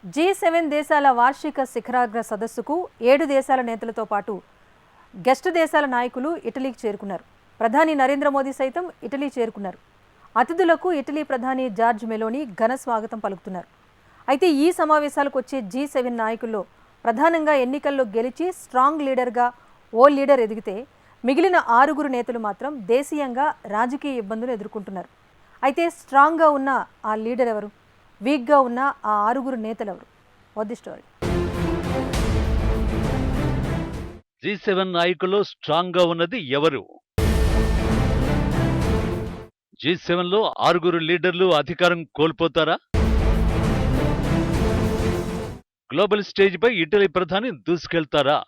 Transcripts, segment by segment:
G7 దేశాల వార్షిక శిఖరాగ్ర సదస్సుకు 7 దేశాల నేతలతో పాటు గెస్ట్ దేశాల నాయకులు ఇటలీకి చేరుకున్నారు. ప్రధాని నరేంద్ర మోదీ సైతం ఇటలీ చేరుకున్నారు. అతిథులకు ఇటలీ ప్రధాని జార్జ్ మెలోనీ ఘన స్వాగతం పలుకుతున్నారు. అయితే ఈ సమావేశాలకు వచ్చే G7 నాయకుల్లో ప్రధానంగా ఎన్నికల్లో గెలిచి స్ట్రాంగ్ లీడర్గా ఓ లీడర్ ఎదిగితే మిగిలిన 6 నేతలు మాత్రం దేశీయంగా రాజకీయ ఇబ్బందులు ఎదుర్కొంటున్నారు. అయితే స్ట్రాంగ్గా ఉన్న ఆ లీడర్ ఎవరు? వీక్గా ఉన్న ఆ 6 నేతలు ఎవరు? What the story? G7 నాయకుల్లో స్ట్రాంగ్ గా ఉన్నది ఎవరు? G7 లో 6 లీడర్లు అధికారం కోల్పోతారా? గ్లోబల్ స్టేజ్ పై ఇటలీ ప్రధాని దూసుకెళ్తారా?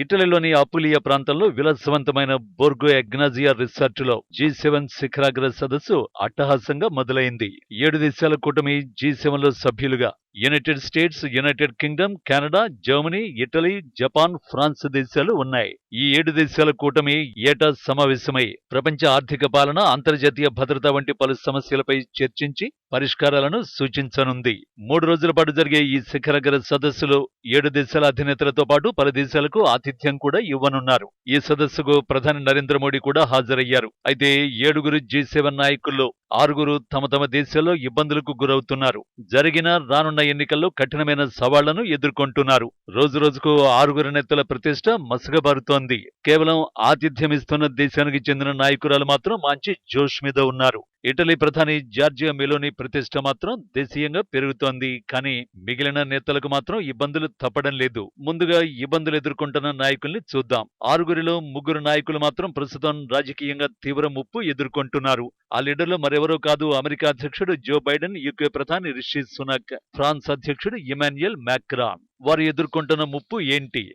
ఇటలీలోని అపులియా ప్రాంతంలో విలాసవంతమైన బోర్గో ఎగ్నాజియా రిసార్ట్ లో G7 శిఖరాగ్ర సదస్సు అట్టహాసంగా మొదలైంది. 7 దేశాల కూటమి G7 లో సభ్యులుగా United States, United Kingdom, Canada, Germany, Italy, Japan, France దేశాలు ఉన్నాయి. ఈ 7 దేశాల కూటమి ఏటా సమావేశమై ప్రపంచ ఆర్థిక పాలన, అంతర్జాతీయ భద్రత వంటి పలు సమస్యలపై చర్చించి పరిష్కారాలను సూచించనుంది. 3 రోజుల పాటు జరిగే ఈ శిఖరాగ్ర సదస్సులో 7 దేశాల అధినేతలతో పాటు పలు దేశాలకు ఆతిథ్యం కూడా ఇవ్వనున్నారు. ఈ సదస్సుకు ప్రధాని నరేంద్ర మోడీ కూడా హాజరయ్యారు. అయితే 7 G7 నాయకుల్లో 6 తమ తమ దేశాల్లో ఇబ్బందులకు గురవుతున్నారు. జరిగిన రానున్న ఎన్నికల్లో కఠినమైన సవాళ్లను ఎదుర్కొంటున్నారు. రోజురోజుకు 6 నేతల ప్రతిష్ట మసకబారుతోంది. కేవలం ఆతిథ్యమిస్తున్న దేశానికి చెందిన నాయకురాలు మాత్రం మంచి జోష్ మీద ఉన్నారు. ఇటలీ ప్రధాని జార్జియా మెలోనీ ప్రతిష్ట మాత్రం దేశీయంగా పెరుగుతోంది. కానీ మిగిలిన నేతలకు మాత్రం ఇబ్బందులు తప్పడం లేదు. ముందుగా ఇబ్బందులు ఎదుర్కొంటున్న నాయకుల్ని చూద్దాం. 6లో 3 నాయకులు మాత్రం ప్రస్తుతం రాజకీయంగా తీవ్ర ముప్పు ఎదుర్కొంటున్నారు. ఆ లీడర్లు మరెవరో కాదు, అమెరికా అధ్యక్షుడు జో బైడెన్, యూకే ప్రధాని రిషి సునాక్, ఫ్రాన్స్ అధ్యక్షుడు ఇమాన్యుయల్ మాక్రాన్. వారు ఎదుర్కొంటున్న ముప్పు ఏంటి?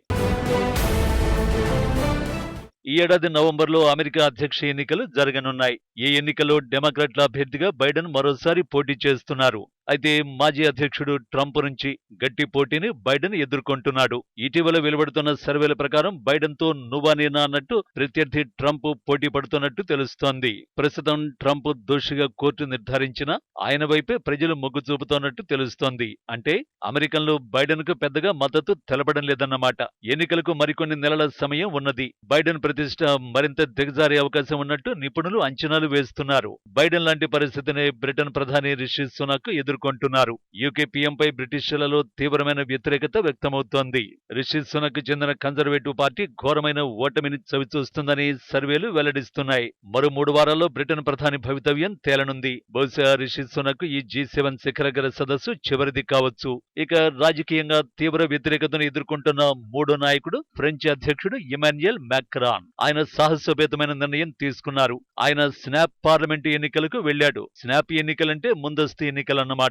ఈ ఏడాది నవంబర్లో అమెరికా అధ్యక్ష ఎన్నికలు జరగనున్నాయి. ఈ ఎన్నికల్లో డెమోక్రాట్ల అభ్యర్థిగా బైడెన్ మరోసారి పోటీ చేస్తున్నారు. అయితే మాజీ అధ్యక్షుడు ట్రంప్ నుంచి గట్టి పోటీని బైడెన్ ఎదుర్కొంటున్నాడు. ఇటీవల వెలువడుతున్న సర్వేల ప్రకారం బైడెన్ తో నువ్వా నేనా అన్నట్టు ప్రత్యర్థి ట్రంప్ పోటీ పడుతున్నట్టు తెలుస్తోంది. ప్రస్తుతం ట్రంప్ దోషిగా కోర్టు నిర్ధారించినా ఆయన వైపే ప్రజలు మొగ్గు చూపుతున్నట్టు తెలుస్తోంది. అంటే అమెరికన్లు బైడెన్ కు పెద్దగా మద్దతు తెలపడం లేదన్నమాట. ఎన్నికలకు మరికొన్ని నెలల సమయం ఉన్నది. బైడెన్ ప్రతిష్ట మరింత దిగజారే అవకాశం ఉన్నట్టు నిపుణులు అంచనాలు వేస్తున్నారు. బైడెన్ లాంటి పరిస్థితిని బ్రిటన్ ప్రధాని రిషి సునాక్ ఎదుర్కొంటున్నారు. యూకే పీఎంపై బ్రిటిషర్లలో తీవ్రమైన వ్యతిరేకత వ్యక్తమవుతోంది. రిషి సునాక్ చెందిన కన్జర్వేటివ్ పార్టీ ఘోరమైన ఓటమిని చవిచూస్తుందని సర్వేలు వెల్లడిస్తున్నాయి. మరో 3 వారాల్లో బ్రిటన్ ప్రధాని భవితవ్యం తేలనుంది. బహుశా రిషి సునాక్ ఈ G7 శిఖరాగ్ర సదస్సు చివరిది కావచ్చు. ఇక రాజకీయంగా తీవ్ర వ్యతిరేకతను ఎదుర్కొంటున్న 3వ నాయకుడు ఫ్రెంచ్ అధ్యక్షుడు ఇమాన్యుయల్ మాక్రాన్. ఆయన సాహసోపేతమైన నిర్ణయం తీసుకున్నారు. ఆయన స్నాప్ పార్లమెంటు ఎన్నికలకు వెళ్లాడు. స్నాప్ ఎన్నికలంటే ముందస్తు ఎన్నికలన్నమాట.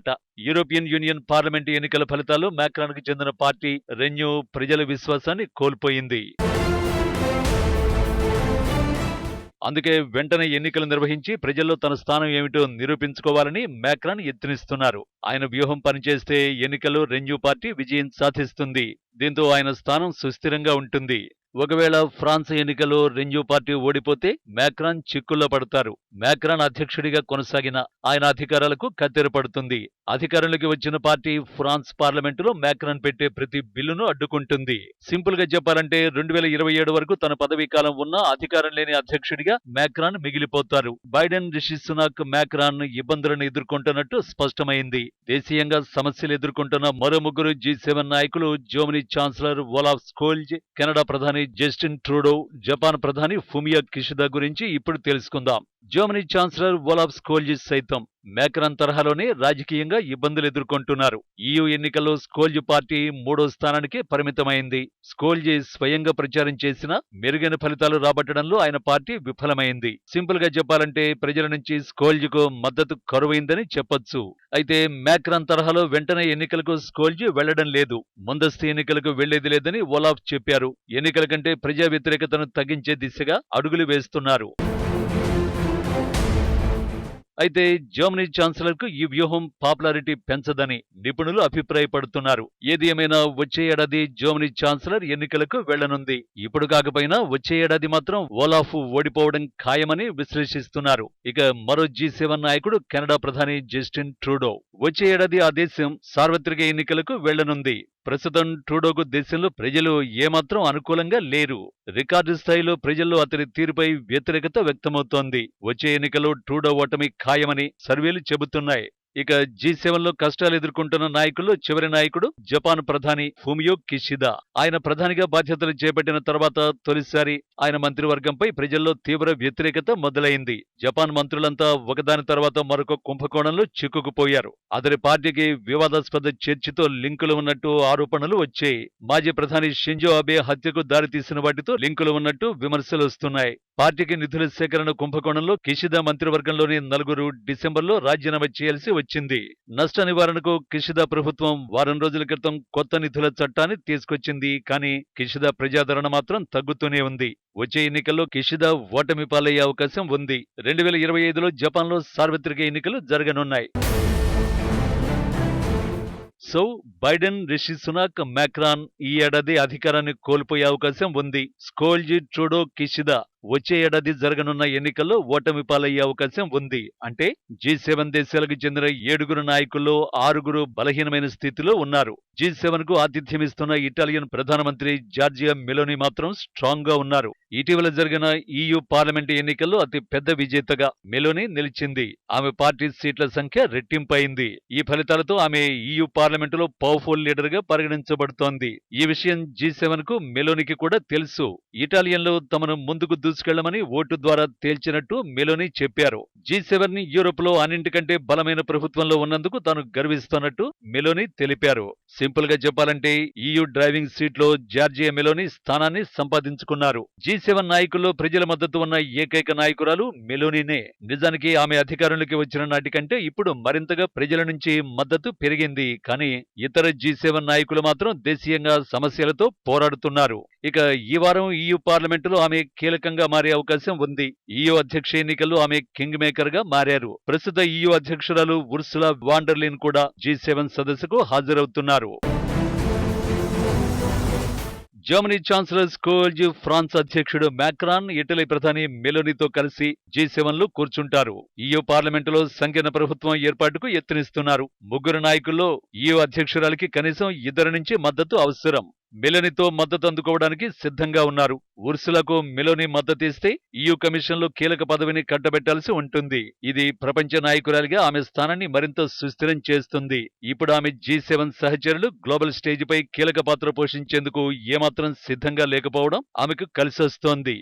యూరోపియన్ యూనియన్ పార్లమెంటు ఎన్నికల ఫలితాల్లో మాక్రాన్ కు చెందిన పార్టీ రెన్యూ ప్రజల విశ్వాసాన్ని కోల్పోయింది. అందుకే వెంటనే ఎన్నికలు నిర్వహించి ప్రజల్లో తన స్థానం ఏమిటో నిరూపించుకోవాలని మాక్రాన్ యత్నిస్తున్నారు. ఆయన వ్యూహం పనిచేస్తే ఎన్నికల్లో రెన్యూ పార్టీ విజయం సాధిస్తుంది. దీంతో ఆయన స్థానం సుస్థిరంగా ఉంటుంది. ఒకవేళ ఫ్రాన్స్ ఎన్నికల్లో రెన్యూ పార్టీ ఓడిపోతే మాక్రాన్ చిక్కుల్లో పడతారు. మాక్రాన్ అధ్యక్షుడిగా కొనసాగిన ఆయన అధికారాలకు కత్తెర పడుతుంది. అధికారంలోకి వచ్చిన పార్టీ ఫ్రాన్స్ పార్లమెంటులో మాక్రాన్ పెట్టే ప్రతి బిల్లును అడ్డుకుంటుంది. సింపుల్ గా చెప్పాలంటే 2027 వరకు తన పదవీ కాలం ఉన్న అధికారం లేని అధ్యక్షుడిగా మాక్రాన్ మిగిలిపోతారు. బైడెన్, రిషి సునాక్, మాక్రాన్ ఇబ్బందులను ఎదుర్కొంటున్నట్టు స్పష్టమైంది. దేశీయంగా సమస్యలు ఎదుర్కొంటున్న మరో 3 G7 నాయకులు Germany chancellor Olaf Scholz, Canada ప్రధాని జస్టిన్ ట్రూడో, జపాన్ ప్రధాని ఫుమియో కిషిదా గురించి ఇప్పుడు తెలుసుకుందాం. జర్మనీ ఛాన్సలర్ ఓలాఫ్ స్కోల్జ్ సైతం మాక్రాన్ తరహాలోనే రాజకీయంగా ఇబ్బందులు ఎదుర్కొంటున్నారు. EU ఎన్నికల్లో స్కోల్జ్ పార్టీ 3వ స్థానానికే పరిమితమైంది. స్కోల్జ్ స్వయంగా ప్రచారం చేసినా మెరుగైన ఫలితాలు రాబట్టడంలో ఆయన పార్టీ విఫలమైంది. సింపుల్ గా చెప్పాలంటే ప్రజల నుంచి స్కోల్జ్ కు మద్దతు కరువైందని చెప్పొచ్చు. అయితే మాక్రాన్ తరహాలో వెంటనే ఎన్నికలకు స్కోల్జ్ వెళ్లడం లేదు. ముందస్తు ఎన్నికలకు వెళ్లేది లేదని ఓలాఫ్ చెప్పారు. ఎన్నికల కంటే ప్రజా వ్యతిరేకతను తగ్గించే దిశగా అడుగులు వేస్తున్నారు. అయితే జర్మనీ ఛాన్సలర్ కు ఈ వ్యూహం పాపులారిటీ పెంచదని నిపుణులు అభిప్రాయపడుతున్నారు. ఏది ఏమైనా వచ్చే ఏడాది జర్మనీ ఛాన్సలర్ ఎన్నికలకు వెళ్లనుంది. ఇప్పుడు కాకపోయినా వచ్చే ఏడాది మాత్రం ఓలాఫ్ ఓడిపోవడం ఖాయమని విశ్లేషిస్తున్నారు. ఇక మరో G7 నాయకుడు కెనడా ప్రధాని జస్టిన్ ట్రూడో. వచ్చే ఏడాది ఆ దేశం సార్వత్రిక ఎన్నికలకు వెళ్లనుంది. ప్రస్తుతం ట్రూడోకు దేశంలో ప్రజలు ఏమాత్రం అనుకూలంగా లేరు. రికార్డు స్థాయిలో ప్రజల్లో అతని తీరుపై వ్యతిరేకత వ్యక్తమవుతోంది. వచ్చే ఎన్నికల్లో ట్రూడో ఓటమి ఖాయమని సర్వేలు చెబుతున్నాయి. ఇక G7లో కష్టాలు ఎదుర్కొంటున్న నాయకుల్లో చివరి నాయకుడు జపాన్ ప్రధాని ఫూమియో కిషిదా. ఆయన ప్రధానిగా బాధ్యతలు చేపట్టిన తర్వాత తొలిసారి ఆయన మంత్రివర్గంపై ప్రజల్లో తీవ్ర వ్యతిరేకత మొదలైంది. జపాన్ మంత్రులంతా ఒకదాని తర్వాత మరొక కుంభకోణంలో చిక్కుకుపోయారు. అతని పార్టీకి వివాదాస్పద చర్చతో లింకులు ఉన్నట్టు ఆరోపణలు వచ్చాయి. మాజీ ప్రధాని షింజో అబే హత్యకు దారితీసిన వాటితో లింకులు ఉన్నట్టు విమర్శలు వస్తున్నాయి. పార్టీకి నిధుల సేకరణ కుంభకోణంలో కిషిదా మంత్రివర్గంలోని నలుగురు డిసెంబర్లో రాజీనామా చేయాల్సి వచ్చింది. నష్ట నివారణకు కిషిదా ప్రభుత్వం వారం రోజుల క్రితం కొత్త నిధుల చట్టాన్ని తీసుకొచ్చింది. కానీ కిషిదా ప్రజాదరణ మాత్రం తగ్గుతూనే ఉంది. వచ్చే ఎన్నికల్లో కిషిదా ఓటమి పాలయ్యే అవకాశం ఉంది. 2025లో జపాన్లో సార్వత్రిక ఎన్నికలు జరగనున్నాయి. So Biden, Rishi Sunak, Macron ఈ ఏడాది అధికారాన్ని కోల్పోయే అవకాశం ఉంది. స్కోల్జ్, ట్రూడో, కిషిదా వచ్చే ఏడాది జరగనున్న ఎన్నికల్లో ఓటమి పాలయ్యే అవకాశం ఉంది. అంటే G7 దేశాలకు చెందిన 7 నాయకుల్లో 6 బలహీనమైన స్థితిలో ఉన్నారు. G7 కు ఆతిథ్యమిస్తున్న ఇటాలియన్ ప్రధానమంత్రి జార్జియా మెలోనీ మాత్రం స్ట్రాంగ్ గా ఉన్నారు. ఇటీవల జరిగిన EU పార్లమెంటు ఎన్నికల్లో అతి పెద్ద విజేతగా మెలోనీ నిలిచింది. ఆమె పార్టీ సీట్ల సంఖ్య రెట్టింపైంది. ఈ ఫలితాలతో ఆమె EU పార్లమెంటులో పవర్ఫుల్ లీడర్ గా పరిగణించబడుతోంది. ఈ విషయం G7 కు మెలోనీకి కూడా తెలుసు. ఇటాలియన్లు తమను ముందుకు దూసుకెళ్లమని ఓటు ద్వారా తేల్చినట్టు మెలోనీ చెప్పారు. G7 యూరోప్ లో అన్నింటికంటే బలమైన ప్రభుత్వంలో ఉన్నందుకు తాను గర్విస్తున్నట్టు మెలోనీ తెలిపారు. సింపుల్ గా చెప్పాలంటే EU డ్రైవింగ్ సీట్ లో జార్జియా మెలోనీ స్థానాన్ని సంపాదించుకున్నారు. G7 నాయకుల్లో ప్రజల మద్దతు ఉన్న ఏకైక నాయకురాలు మెలోనీనే. నిజానికి ఆమె అధికారంలోకి వచ్చిన నాటికంటే ఇప్పుడు మరింతగా ప్రజల నుంచి మద్దతు పెరిగింది. కానీ ఇతర G7 నాయకులు మాత్రం దేశీయంగా సమస్యలతో పోరాడుతున్నారు. ఇక ఈ వారం EU పార్లమెంటులో ఆమె కీలకంగా మారే అవకాశం ఉంది. EU అధ్యక్ష ఎన్నికల్లో ఆమె కింగ్ మేకర్ గా మారారు. ప్రస్తుత EU అధ్యక్షురాలు ఉర్సులా వాండర్లిన్ కూడా G7 సదస్సుకు హాజరవుతున్నారు. జర్మనీ ఛాన్సలర్ స్కోల్జ్, ఫ్రాన్స్ అధ్యక్షుడు మాక్రాన్, ఇటలీ ప్రధాని మెలోనీతో కలిసి G7లో కూర్చుంటారు. EU పార్లమెంటులో సంకీర్ణ ప్రభుత్వం ఏర్పాటుకు యత్నిస్తున్నారు. 3 నాయకుల్లో EU అధ్యక్షురాలికి కనీసం 2 నుంచి మద్దతు అవసరం. మెలోనీతో మద్దతు అందుకోవడానికి సిద్ధంగా ఉన్నారు. ఉర్సులకు మెలోనీ మద్దతిస్తే EU కమిషన్లో కీలక పదవిని కట్టబెట్టాల్సి ఉంటుంది. ఇది ప్రపంచ నాయకురాలిగా ఆమె స్థానాన్ని మరింత సుస్థిరం చేస్తుంది. ఇప్పుడు ఆమె G7 సహచరులు గ్లోబల్ స్టేజిపై కీలక పాత్ర పోషించేందుకు ఏమాత్రం సిద్ధంగా లేకపోవడం ఆమెకు కలిసొస్తోంది.